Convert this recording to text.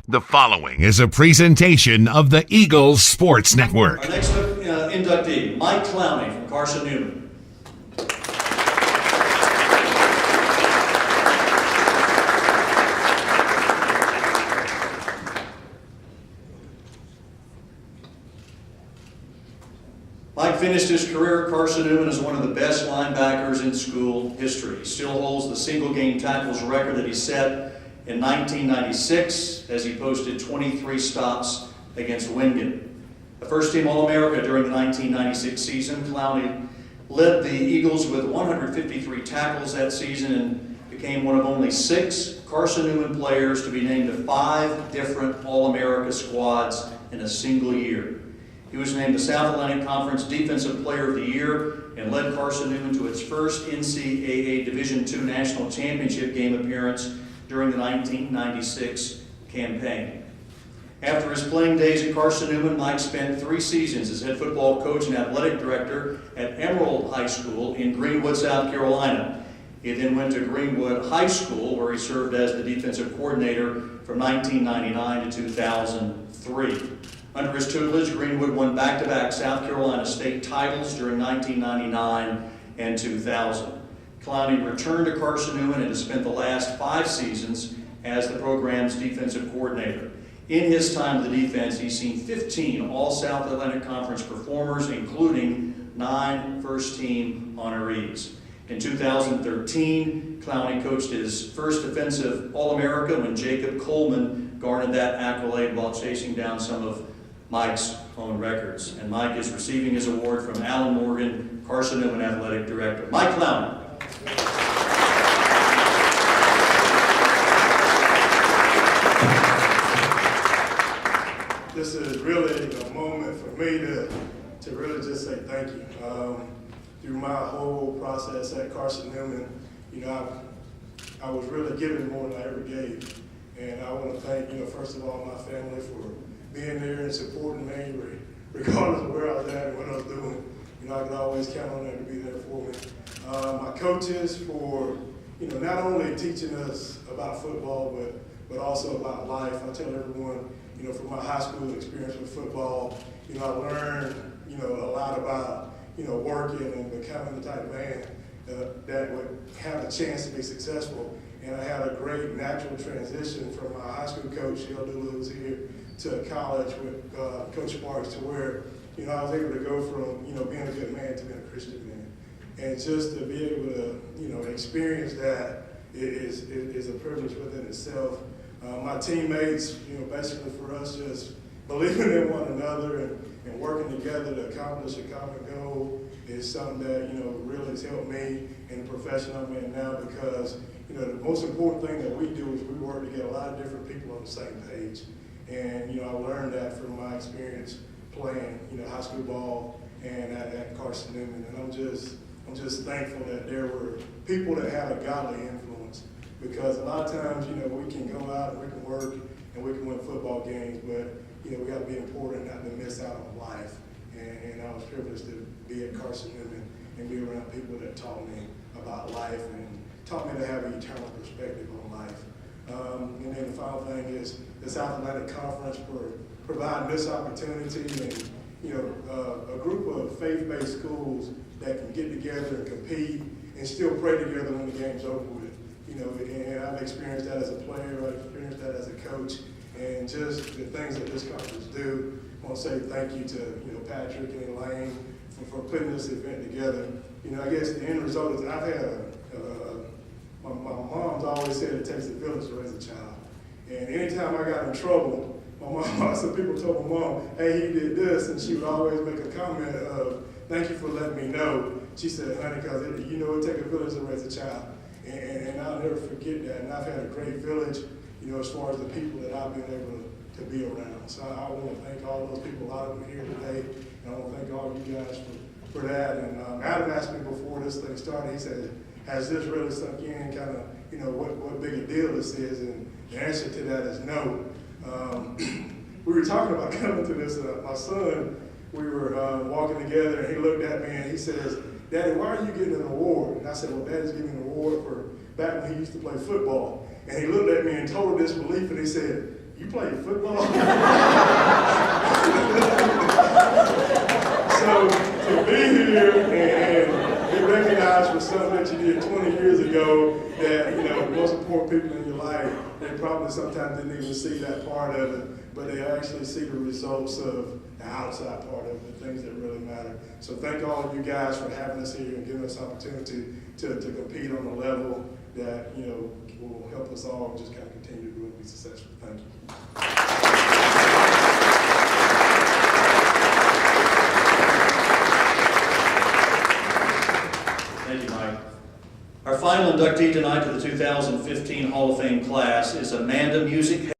The following is a presentation of the Eagles Sports Network. Our next inductee, Mike Clowney from Carson-Newman. Mike finished his career at Carson-Newman as one of the best linebackers in school history. He still holds the single-game tackles record that he set in 1996, as he posted 23 stops against Wingate. A first-team All-America during the 1996 season, Clowney led the Eagles with 153 tackles that season and became one of only 6 Carson-Newman players to be named to 5 different All-America squads in a single year. He was named the South Atlantic Conference Defensive Player of the Year and led Carson-Newman to its first NCAA Division II National Championship game appearance during the 1996 campaign. After his playing days at Carson-Newman, Mike spent 3 seasons as head football coach and athletic director at Emerald High School in Greenwood, South Carolina. He then went to Greenwood High School, where he served as the defensive coordinator from 1999 to 2003. Under his tutelage, Greenwood won back-to-back South Carolina state titles during 1999 and 2000. Clowney returned to Carson-Newman and has spent the last 5 seasons as the program's defensive coordinator. In his time with the defense, he's seen 15 All-South Atlantic Conference performers, including 9 first-team honorees. In 2013, Clowney coached his first defensive All-America when Jacob Coleman garnered that accolade while chasing down some of Mike's own records. And Mike is receiving his award from Alan Morgan, Carson-Newman Athletic Director. Mike Clowney. This is really a moment for me to really just say thank you. Through my whole process at Carson-Newman, I was really given more than I ever gave. And I want to thank, first of all, my family for being there and supporting me, regardless of where I was at and what I was doing. I could always count on them to be there for me. My coaches for, not only teaching us about football, but also about life. I tell everyone, from my high school experience with football, I learned, a lot about, working and becoming the type of man that would have a chance to be successful. And I had a great natural transition from my high school coach, Shell Doolittle, who was here, to college with Coach Sparks, to where, I was able to go from, being a good man to being a Christian man. And just to be able to, experience that is a privilege within itself. My teammates, basically for us just believing in one another and working together to accomplish a common goal is something that, really has helped me in the profession I'm in now, because, the most important thing that we do is we work to get a lot of different people on the same page. And, I learned that from my experience playing, high school ball and at Carson-Newman. And I'm just thankful that there were people that had a godly influence, because a lot of times, we can go out and we can work and we can win football games, but, we got to be important not to miss out on life. And I was privileged to be at Carson-Newman and be around people that taught me about life and taught me to have an eternal perspective on life. And then the final thing is the South Atlantic Conference for providing this opportunity and, a group of faith-based schools that can get together and compete and still pray together when the game's over with. And I've experienced that as a player, I've experienced that as a coach, and just the things that this conference do. I want to say thank you to, Patrick and Elaine for putting this event together. I guess the end result is I've had my mom's always said it takes a village to raise a child. And anytime I got in trouble, my mom, some people told my mom, hey, he did this, and she would always make a comment of, thank you for letting me know. She said, honey, because it takes a village to raise a child. And I'll never forget that. And I've had a great village, as far as the people that I've been able to be around. So I want to thank all those people, a lot of them here today, and I want to thank all you guys for that. And Adam asked me before this thing started, he said, has this really sunk in, kind of, what big a deal this is? And the answer to that is no. We were talking about coming to this, my son, we were walking together, and he looked at me and he says, Daddy, why are you getting an award? And I said, well, Daddy's giving an award for back when he used to play football. And he looked at me in total disbelief and he said, you play football? So to be here and be recognized for something that you did 20 years ago, that, you know, the most important people in your life, they probably sometimes didn't even see that part of it, but they actually see the results of the outside part of it, the things that really matter. So thank all of you guys for having us here and giving us opportunity to compete on a level that, you know, will help us all just kind of continue to grow and be successful. Thank you. Thank you, Mike. Our final inductee tonight to the 2015 Hall of Fame class is Amanda Music